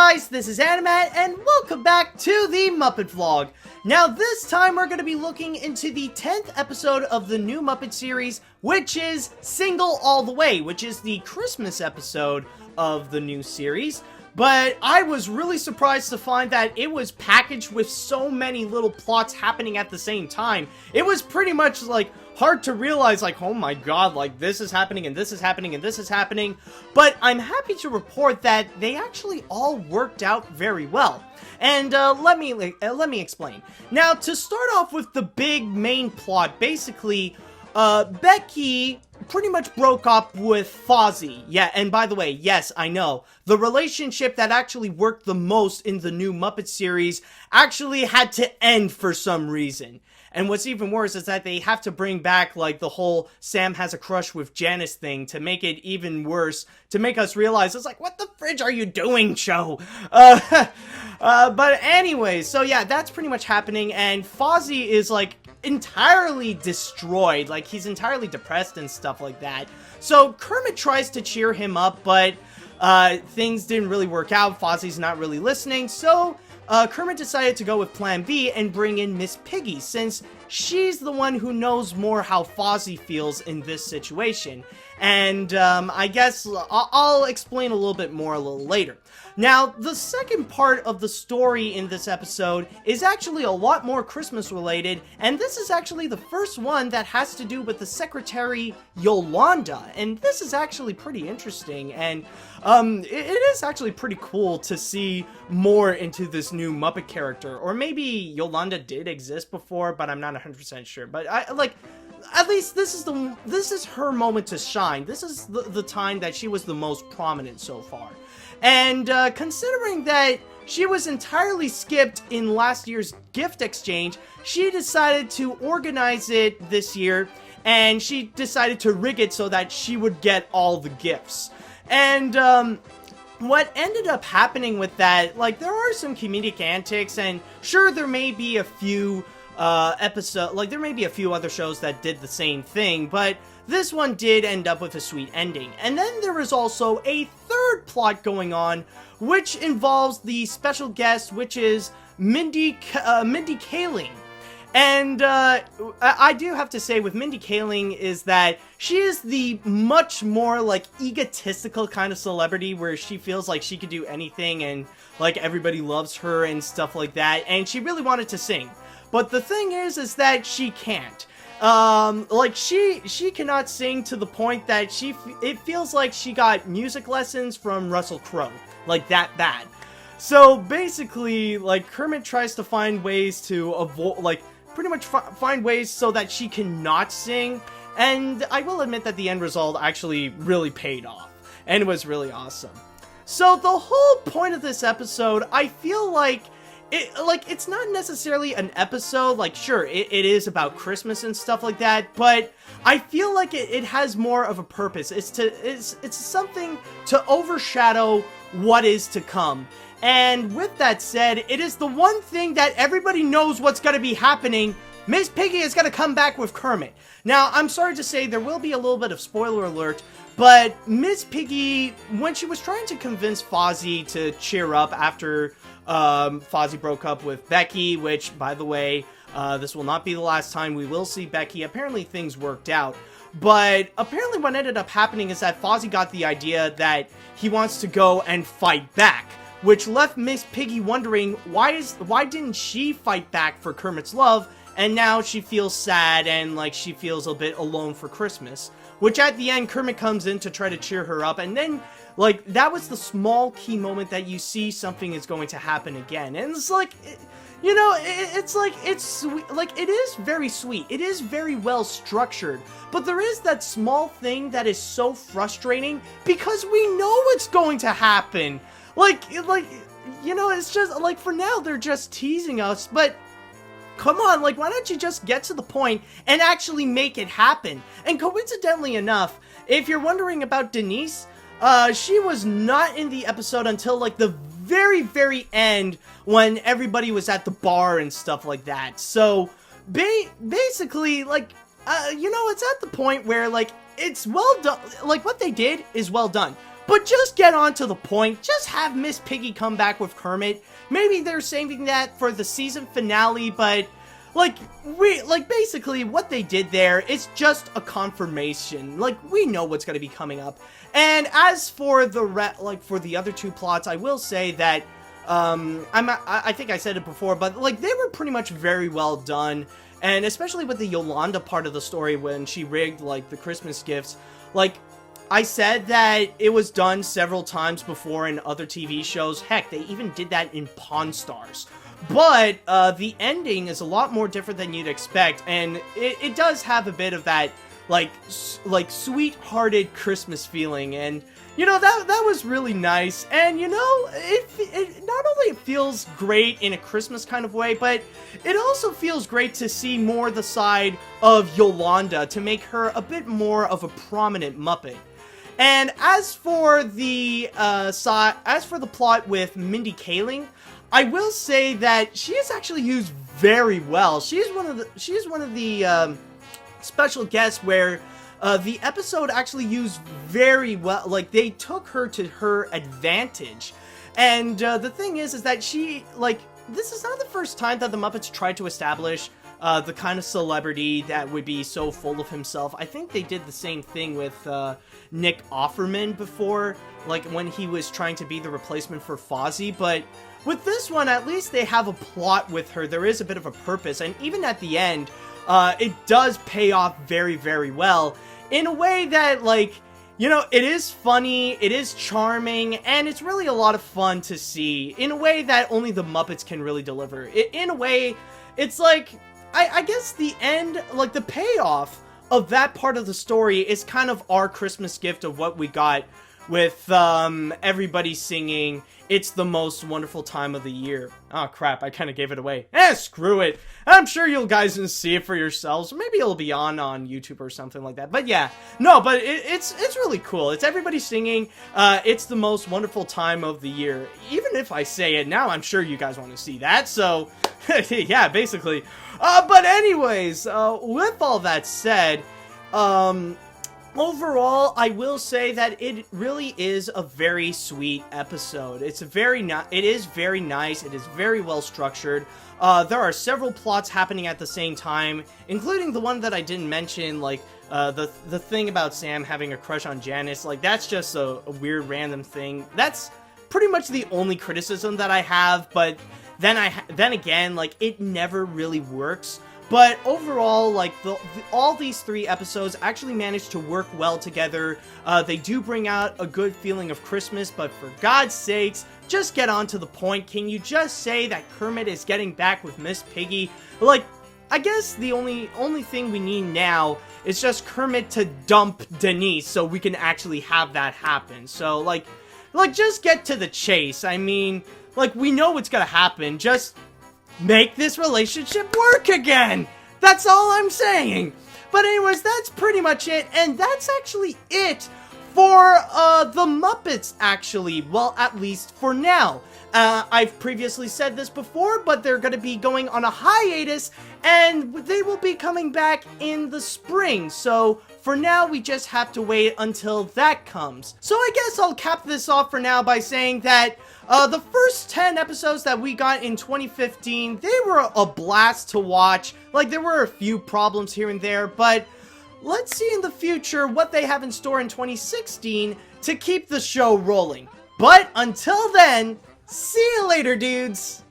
guys, this is Animat, and welcome back to the Muppet Vlog. Now this time we're going to be looking into the 10th episode of the new Muppet series, which is Single All the Way, which is the Christmas episode of the new series. But I was really surprised to find that it was packaged with so many little plots happening at the same time. It was pretty much like hard to realize, like, oh my god, like this is happening and this is happening and this is happening. But I'm happy to report that they actually all worked out very well. And let me explain. Now, to start off with the big main plot, basically, Becky pretty much broke up with Fozzie. Yeah, and by the way, yes, I know, the relationship that actually worked the most in the new Muppet series actually had to end for some reason. And what's even worse is that they have to bring back, like, the whole Sam has a crush with Janice thing to make it even worse, to make us realize, it's like, what the fridge are you doing, show? But anyway, so yeah, that's pretty much happening, and Fozzie is, like, entirely destroyed, like, he's entirely depressed and stuff like that. So Kermit tries to cheer him up, but things didn't really work out. Fozzie's not really listening, so Kermit decided to go with Plan B and bring in Miss Piggy, since she's the one who knows more how Fozzie feels in this situation. And I guess I'll explain a little bit more a little later. Now, the second part of the story in this episode is actually a lot more Christmas related, and this is actually the first one that has to do with the secretary Yolanda, and this is actually pretty interesting, and it is actually pretty cool to see more into this new Muppet character. Or maybe Yolanda did exist before, but I'm not 100% sure. But at least this is her moment to shine. This is the time that she was the most prominent so far. And considering that she was entirely skipped in last year's gift exchange, she decided to organize it this year, and she decided to rig it so that she would get all the gifts. And what ended up happening with that, like, there are some comedic antics, and sure, there may be a few there may be a few other shows that did the same thing, but this one did end up with a sweet ending. And then there is also a third plot going on, which involves the special guest, which is Mindy Kaling. And I do have to say with Mindy Kaling is that she is the much more, like, egotistical kind of celebrity where she feels like she could do anything and, like, everybody loves her and stuff like that. And she really wanted to sing. But the thing is that she can't. Like, she cannot sing to the point that it feels like she got music lessons from Russell Crowe. Like, that bad. So, basically, like, Kermit tries to find ways to avoid, like, pretty much find ways so that she cannot sing. And I will admit that the end result actually really paid off. And it was really awesome. So, the whole point of this episode, I feel like it's not necessarily an episode. Like, sure, it is about Christmas and stuff like that, but I feel like it has more of a purpose. It's something to overshadow what is to come. And with that said, it is the one thing that everybody knows what's going to be happening. Miss Piggy is going to come back with Kermit. Now, I'm sorry to say there will be a little bit of spoiler alert, but Miss Piggy, when she was trying to convince Fozzie to cheer up after Fozzie broke up with Becky, which, by the way, this will not be the last time we will see Becky. Apparently things worked out. But apparently what ended up happening is that Fozzie got the idea that he wants to go and fight back, which left Miss Piggy wondering why didn't she fight back for Kermit's love, and now she feels sad and like she feels a bit alone for Christmas. Which at the end, Kermit comes in to try to cheer her up, and then, like, that was the small key moment that you see something is going to happen again. And it's like, you know, it's sweet. Like, it is very sweet. It is very well structured. But there is that small thing that is so frustrating because we know what's going to happen. Like, you know, it's just, like, for now, they're just teasing us, but come on, like, why don't you just get to the point and actually make it happen? And coincidentally enough, if you're wondering about Denise, she was not in the episode until, like, the very, very end when everybody was at the bar and stuff like that. So, basically, like, you know, it's at the point where, like, it's well done. Like, what they did is well done. But just get on to the point. Just have Miss Piggy come back with Kermit. Maybe they're saving that for the season finale, but basically what they did there is just a confirmation. Like, we know what's going to be coming up. And as for the other two plots, I will say that I think I said it before, but like they were pretty much very well done. And especially with the Yolanda part of the story when she rigged like the Christmas gifts, like I said that it was done several times before in other TV shows. Heck, they even did that in Pawn Stars. But the ending is a lot more different than you'd expect, and it does have a bit of that like sweet-hearted Christmas feeling, and you know that was really nice. And you know, it not only it feels great in a Christmas kind of way, but it also feels great to see more the side of Yolanda to make her a bit more of a prominent Muppet. And as for the plot with Mindy Kaling, I will say that she is actually used very well. She is one of the special guests where the episode actually used very well. Like, they took her to her advantage. And the thing is that she, like, this is not the first time that the Muppets tried to establish the kind of celebrity that would be so full of himself. I think they did the same thing with Nick Offerman before, like when he was trying to be the replacement for Fozzie. But with this one, at least they have a plot with her. There is a bit of a purpose, and even at the end, it does pay off very, very well in a way that, like, you know, it is funny, it is charming, and it's really a lot of fun to see in a way that only the Muppets can really deliver. In a way, it's like, I guess the end, like the payoff of that part of the story is kind of our Christmas gift of what we got with everybody singing "It's the Most Wonderful Time of the Year." Oh crap, I kind of gave it away. Screw it. I'm sure you guys can see it for yourselves. Maybe it'll be on YouTube or something like that. But yeah, no, but it's really cool. It's everybody singing "It's the Most Wonderful Time of the Year." Even if I say it now, I'm sure you guys want to see that. So yeah, basically. But anyways, with all that said, overall, I will say that it really is a very sweet episode. It is very nice. It is very well structured. There are several plots happening at the same time, including the one that I didn't mention, like the thing about Sam having a crush on Janice. Like, that's just a weird random thing. That's pretty much the only criticism that I have, but then again, like, it never really works. But overall, like, all these three episodes actually managed to work well together. They do bring out a good feeling of Christmas, but for God's sakes, just get on to the point. Can you just say that Kermit is getting back with Miss Piggy? Like, I guess the only thing we need now is just Kermit to dump Denise so we can actually have that happen. So, like, just get to the chase. I mean, like, we know what's gonna happen. Just make this relationship work again! That's all I'm saying! But anyways, that's pretty much it, and that's actually it for the Muppets, actually. Well, at least for now. I've previously said this before, but they're gonna be going on a hiatus, and they will be coming back in the spring. So, for now, we just have to wait until that comes. So I guess I'll cap this off for now by saying that the first 10 episodes that we got in 2015, they were a blast to watch. Like, there were a few problems here and there, but let's see in the future what they have in store in 2016 to keep the show rolling. But until then, see you later, dudes!